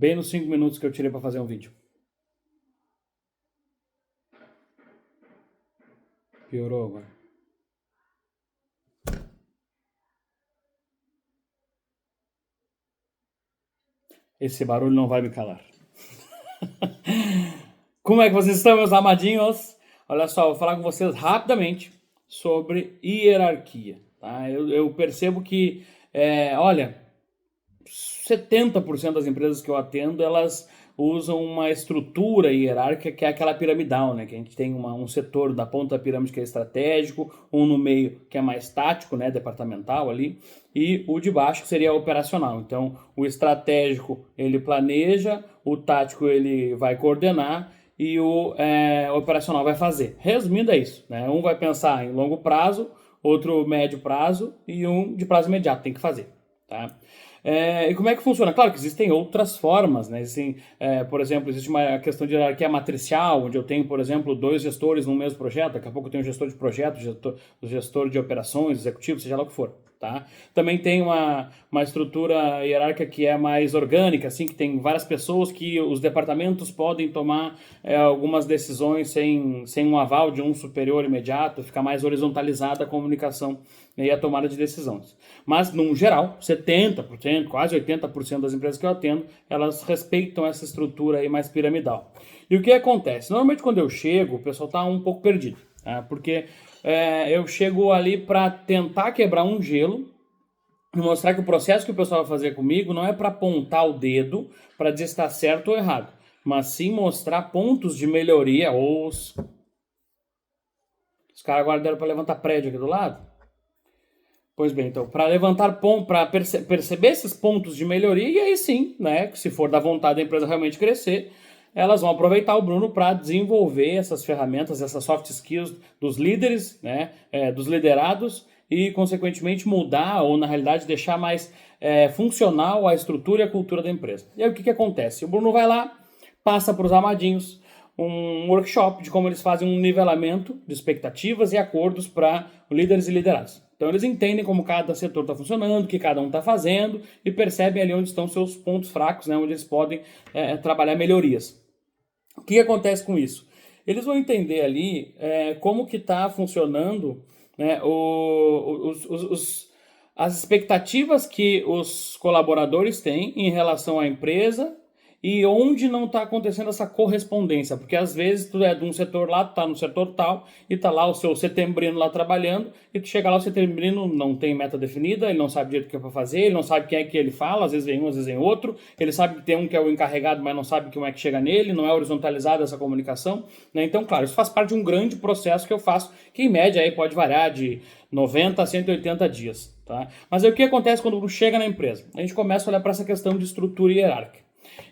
Bem nos 5 minutos que eu tirei para fazer um vídeo. Piorou agora. Esse barulho não vai me calar. Como é que vocês estão, meus amadinhos? Olha só, vou falar com vocês rapidamente sobre hierarquia. Tá? Eu percebo que, olha, 70% das empresas que eu atendo, elas usam uma estrutura hierárquica que é aquela piramidal, né? Que a gente tem um setor da ponta da pirâmide que é estratégico, um no meio que é mais tático, né? Departamental ali, e o de baixo que seria operacional. Então, o estratégico ele planeja, o tático ele vai coordenar e o operacional vai fazer. Resumindo é isso, né? Um vai pensar em longo prazo, outro médio prazo e um de prazo imediato, tem que fazer, tá? E como é que funciona? Claro que existem outras formas, né? Por exemplo, existe uma questão de hierarquia matricial, onde eu tenho, por exemplo, 2 gestores no mesmo projeto, daqui a pouco eu tenho um gestor de projeto, gestor de operações, executivo, seja lá o que for. Tá? Também tem uma estrutura hierárquica que é mais orgânica, assim, que tem várias pessoas que os departamentos podem tomar algumas decisões sem um aval de um superior imediato, fica mais horizontalizada a comunicação e a tomada de decisões. Mas, no geral, 70%, quase 80% das empresas que eu atendo, elas respeitam essa estrutura aí mais piramidal. E o que acontece? Normalmente, quando eu chego, o pessoal está um pouco perdido, tá? Porque eu chego ali para tentar quebrar um gelo e mostrar que o processo que o pessoal vai fazer comigo não é para apontar o dedo para dizer se está certo ou errado, mas sim mostrar pontos de melhoria. Os caras agora deram para levantar prédio aqui do lado? Pois bem, então, para levantar pontos, para perceber esses pontos de melhoria, e aí sim, né, se for da vontade da empresa realmente crescer, elas vão aproveitar o Bruno para desenvolver essas ferramentas, essas soft skills dos líderes, né, dos liderados, e, consequentemente, mudar ou, na realidade, deixar mais funcional a estrutura e a cultura da empresa. E aí o que acontece? O Bruno vai lá, passa para os amadinhos um workshop de como eles fazem um nivelamento de expectativas e acordos para líderes e liderados. Então eles entendem como cada setor está funcionando, o que cada um está fazendo e percebem ali onde estão seus pontos fracos, né, onde eles podem trabalhar melhorias. O que acontece com isso? Eles vão entender ali como que está funcionando, né, as expectativas que os colaboradores têm em relação à empresa e onde não está acontecendo essa correspondência, porque às vezes tu é de um setor lá, tu tá no setor tal, e tá lá o seu setembrino lá trabalhando, e tu chega lá, o setembrino não tem meta definida, ele não sabe o jeito que é para fazer, ele não sabe quem é que ele fala, às vezes vem um, às vezes vem outro, ele sabe que tem um que é o encarregado, mas não sabe como é que chega nele, não é horizontalizada essa comunicação, né? Então, claro, isso faz parte de um grande processo que eu faço, que em média aí pode variar de 90 a 180 dias, tá? Mas aí o que acontece quando chega na empresa? A gente começa a olhar para essa questão de estrutura hierárquica.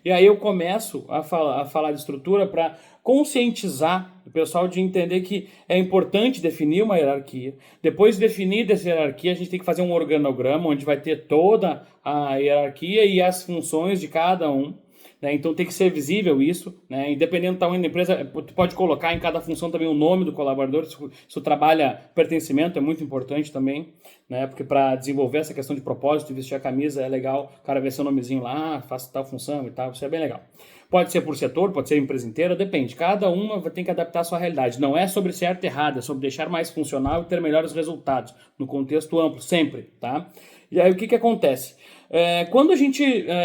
E aí eu começo a falar de estrutura para conscientizar o pessoal de entender que é importante definir uma hierarquia. Depois de definir essa hierarquia, a gente tem que fazer um organograma onde vai ter toda a hierarquia e as funções de cada um. Né? Então tem que ser visível isso, né? Independente do tamanho da empresa, tu pode colocar em cada função também o nome do colaborador, isso trabalha pertencimento, é muito importante também, né? Porque para desenvolver essa questão de propósito e vestir a camisa é legal, o cara ver seu nomezinho lá, faça tal função e tal, isso é bem legal. Pode ser por setor, pode ser empresa inteira, depende, cada uma tem que adaptar a sua realidade, não é sobre certo e errado, é sobre deixar mais funcional e ter melhores resultados, no contexto amplo, sempre, tá? E aí o que acontece? Quando a gente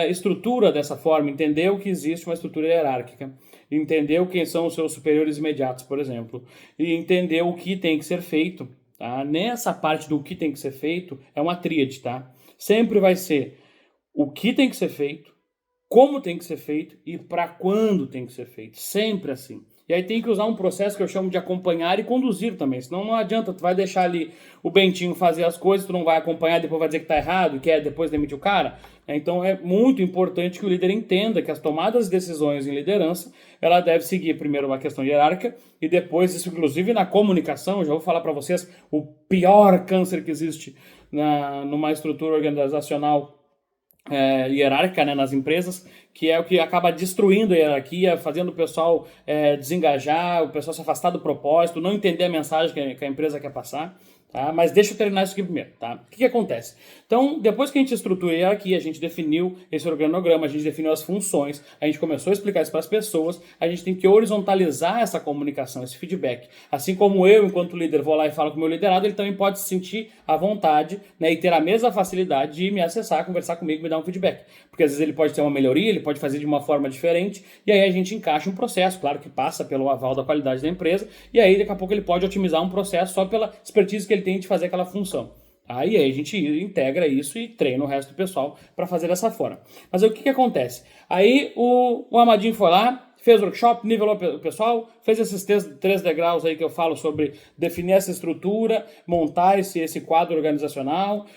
estrutura dessa forma, entendeu que existe uma estrutura hierárquica, entendeu quem são os seus superiores imediatos, por exemplo, e entendeu o que tem que ser feito, tá? Nessa parte do que tem que ser feito, é uma tríade, tá? Sempre vai ser o que tem que ser feito, como tem que ser feito e para quando tem que ser feito. Sempre assim. E aí tem que usar um processo que eu chamo de acompanhar e conduzir também. Senão não adianta, tu vai deixar ali o Bentinho fazer as coisas, tu não vai acompanhar, depois vai dizer que tá errado, que depois demitir o cara. Então é muito importante que o líder entenda que as tomadas de decisões em liderança, ela deve seguir primeiro uma questão hierárquica e depois, isso inclusive na comunicação, eu já vou falar para vocês o pior câncer que existe numa estrutura organizacional hierárquica, né, nas empresas, que é o que acaba destruindo a hierarquia, fazendo o pessoal desengajar, o pessoal se afastar do propósito, não entender a mensagem que a empresa quer passar. Tá? Mas deixa eu terminar isso aqui primeiro, tá? O que acontece? Então, depois que a gente estrutura a hierarquia, a gente definiu esse organograma, a gente definiu as funções, a gente começou a explicar isso para as pessoas, a gente tem que horizontalizar essa comunicação, esse feedback. Assim como eu, enquanto líder, vou lá e falo com o meu liderado, ele também pode se sentir à vontade, né, e ter a mesma facilidade de me acessar, conversar comigo, me dar um feedback. Porque às vezes ele pode ter uma melhoria, ele pode fazer de uma forma diferente, e aí a gente encaixa um processo, claro que passa pelo aval da qualidade da empresa, e aí daqui a pouco ele pode otimizar um processo só pela expertise que ele tem de fazer aquela função. Aí a gente integra isso e treina o resto do pessoal para fazer dessa forma. Mas aí, o que acontece? Aí o Amadinho foi lá, fez o workshop, nivelou o pessoal, fez esses 3 degraus aí que eu falo sobre definir essa estrutura, montar esse quadro organizacional,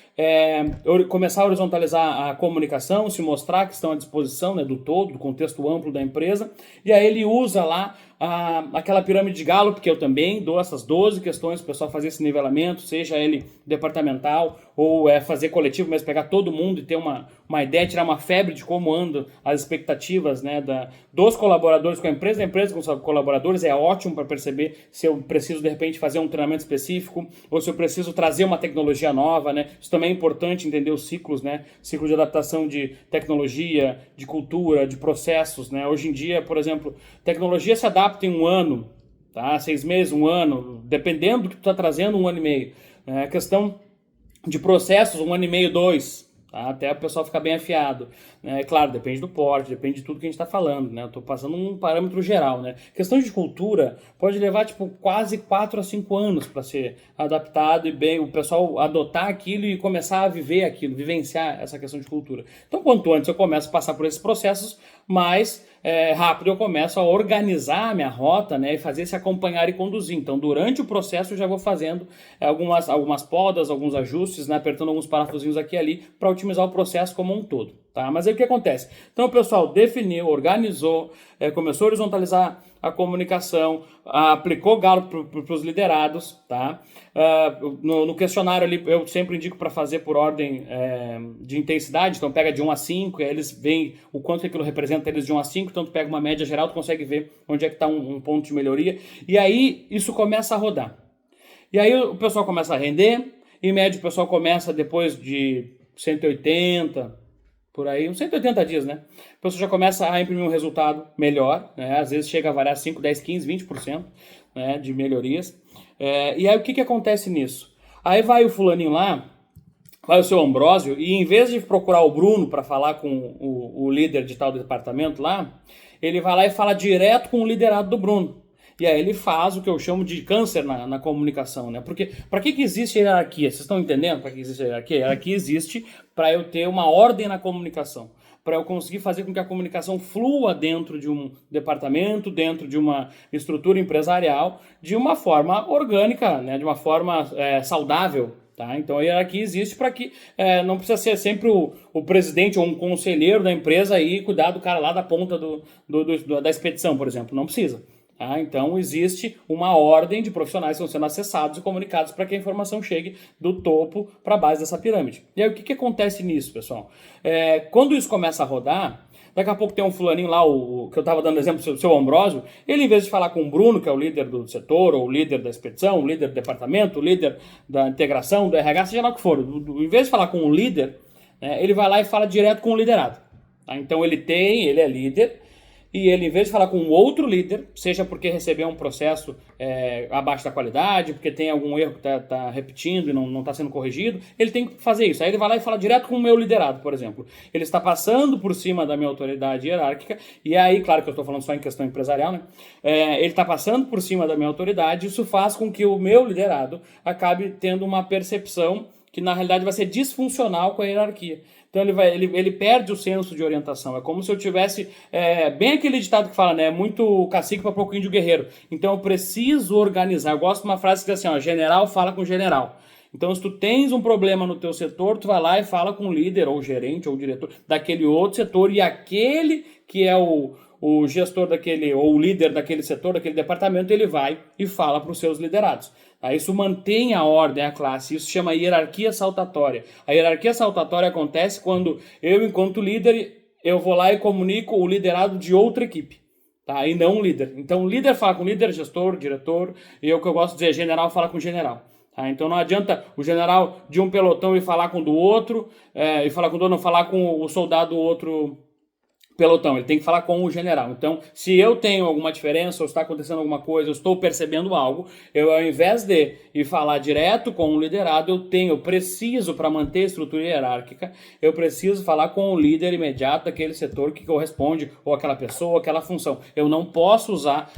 começar a horizontalizar a comunicação, se mostrar que estão à disposição, né, do todo, do contexto amplo da empresa, e aí ele usa lá aquela pirâmide de Gallup, que eu também dou essas 12 questões para o pessoal fazer esse nivelamento, seja ele departamental ou fazer coletivo, mas pegar todo mundo e ter uma ideia, tirar uma febre de como andam as expectativas, né, dos colaboradores com a empresa, da empresa com os colaboradores. É ótimo para perceber se eu preciso, de repente, fazer um treinamento específico ou se eu preciso trazer uma tecnologia nova, né? Isso também é importante entender os ciclos, né? Ciclo de adaptação de tecnologia, de cultura, de processos, né? Hoje em dia, por exemplo, tecnologia se adapta em um ano, tá? 6 meses, um ano, dependendo do que tu está trazendo, um ano e meio. A questão de processos, um ano e meio, 2. Tá? Até o pessoal ficar bem afiado. Claro, depende do porte, depende de tudo que a gente está falando, né? Eu estou passando um parâmetro geral, né? Questão de cultura pode levar quase 4 a 5 anos para ser adaptado e bem o pessoal adotar aquilo e começar a viver aquilo, vivenciar essa questão de cultura. Então, quanto antes eu começo a passar por esses processos, mais rápido eu começo a organizar a minha rota, né, e fazer esse acompanhar e conduzir. Então, durante o processo eu já vou fazendo algumas podas, alguns ajustes, né, apertando alguns parafusinhos aqui e ali para otimizar o processo como um todo. Tá? Mas aí o que acontece? Então o pessoal definiu, organizou, começou a horizontalizar a comunicação, aplicou Gallup para os liderados, tá? No questionário ali eu sempre indico para fazer por ordem de intensidade, então pega de 1 a 5, e aí eles veem o quanto aquilo representa eles de 1 a 5, então tu pega uma média geral, tu consegue ver onde é que está um ponto de melhoria, e aí isso começa a rodar. E aí o pessoal começa a render, em média o pessoal começa depois de 180, por aí, uns 180 dias, né? A pessoa já começa a imprimir um resultado melhor, né? Às vezes chega a variar 5, 10, 15, 20%, né, de melhorias. E aí o que acontece nisso? Aí vai o fulaninho lá, vai o seu Ambrósio, e em vez de procurar o Bruno para falar com o líder de tal departamento lá, ele vai lá e fala direto com o liderado do Bruno. E aí ele faz o que eu chamo de câncer na comunicação, né? Porque para que existe hierarquia? Vocês estão entendendo para que existe hierarquia? A hierarquia existe para eu ter uma ordem na comunicação, para eu conseguir fazer com que a comunicação flua dentro de um departamento, dentro de uma estrutura empresarial, de uma forma orgânica, né? De uma forma saudável. Tá? Então a hierarquia existe para que não precisa ser sempre o presidente ou um conselheiro da empresa aí cuidar do cara lá da ponta da expedição, por exemplo. Não precisa. Então existe uma ordem de profissionais que estão sendo acessados e comunicados para que a informação chegue do topo para a base dessa pirâmide. E aí o que acontece nisso, pessoal? Quando isso começa a rodar, daqui a pouco tem um fulaninho lá, o que eu estava dando exemplo, o seu Ambrósio, ele em vez de falar com o Bruno, que é o líder do setor, ou o líder da expedição, o líder do departamento, o líder da integração, do RH, seja lá o que for, em vez de falar com o líder, ele vai lá e fala direto com o liderado. Tá? Então ele é líder, e ele, em vez de falar com um outro líder, seja porque recebeu um processo abaixo da qualidade, porque tem algum erro que está repetindo e não está sendo corrigido, ele tem que fazer isso. Aí ele vai lá e fala direto com o meu liderado, por exemplo. Ele está passando por cima da minha autoridade hierárquica, e aí, claro que eu estou falando só em questão empresarial, né? Ele está passando por cima da minha autoridade, isso faz com que o meu liderado acabe tendo uma percepção que na realidade vai ser disfuncional com a hierarquia. Então ele perde o senso de orientação. É como se eu tivesse bem aquele ditado que fala, né? Muito cacique para pouco índio guerreiro. Então eu preciso organizar. Eu gosto de uma frase que diz assim, ó, general fala com general. Então se tu tens um problema no teu setor, tu vai lá e fala com o líder, ou o gerente, ou o diretor daquele outro setor, e aquele que é o gestor daquele, ou o líder daquele setor, daquele departamento, ele vai e fala para os seus liderados. Isso mantém a ordem, a classe, isso se chama hierarquia saltatória. A hierarquia saltatória acontece quando eu, enquanto líder, eu vou lá e comunico o liderado de outra equipe, tá? E não o líder. Então o líder fala com o líder, gestor, diretor, e o que eu gosto de dizer, general fala com general. Tá? Então não adianta o general de um pelotão ir falar com o do outro, e falar com o do outro, não falar com o soldado do outro pelotão, ele tem que falar com o general. Então, se eu tenho alguma diferença, ou está acontecendo alguma coisa, eu estou percebendo algo, eu, ao invés de ir falar direto com o liderado, eu preciso, para manter a estrutura hierárquica, eu preciso falar com o líder imediato daquele setor que corresponde, ou aquela pessoa, ou aquela função. Eu não posso usar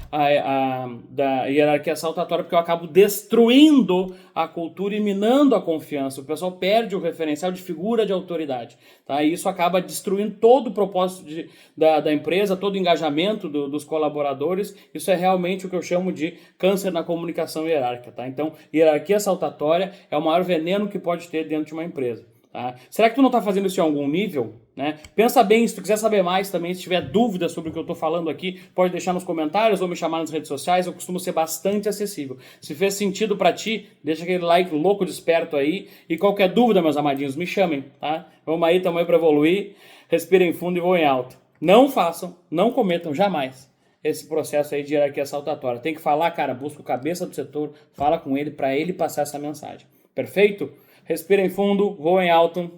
da hierarquia saltatória, porque eu acabo destruindo a cultura e minando a confiança. O pessoal perde o referencial de figura de autoridade. Tá? E isso acaba destruindo todo o propósito da empresa, todo o engajamento dos colaboradores. Isso é realmente o que eu chamo de câncer na comunicação hierárquica. Tá? Então, hierarquia saltatória é o maior veneno que pode ter dentro de uma empresa. Tá? Será que tu não está fazendo isso em algum nível? Né? Pensa bem, se tu quiser saber mais também, se tiver dúvida sobre o que eu estou falando aqui, pode deixar nos comentários ou me chamar nas redes sociais, eu costumo ser bastante acessível. Se fez sentido para ti, deixa aquele like louco desperto aí, e qualquer dúvida, meus amadinhos, me chamem, tá? Vamos aí, tamo aí para evoluir, respirem fundo e voem alto. Não façam, não cometam jamais esse processo aí de hierarquia saltatória. Tem que falar, cara, busca o cabeça do setor, fala com ele para ele passar essa mensagem. Perfeito? Respirem fundo, voem alto.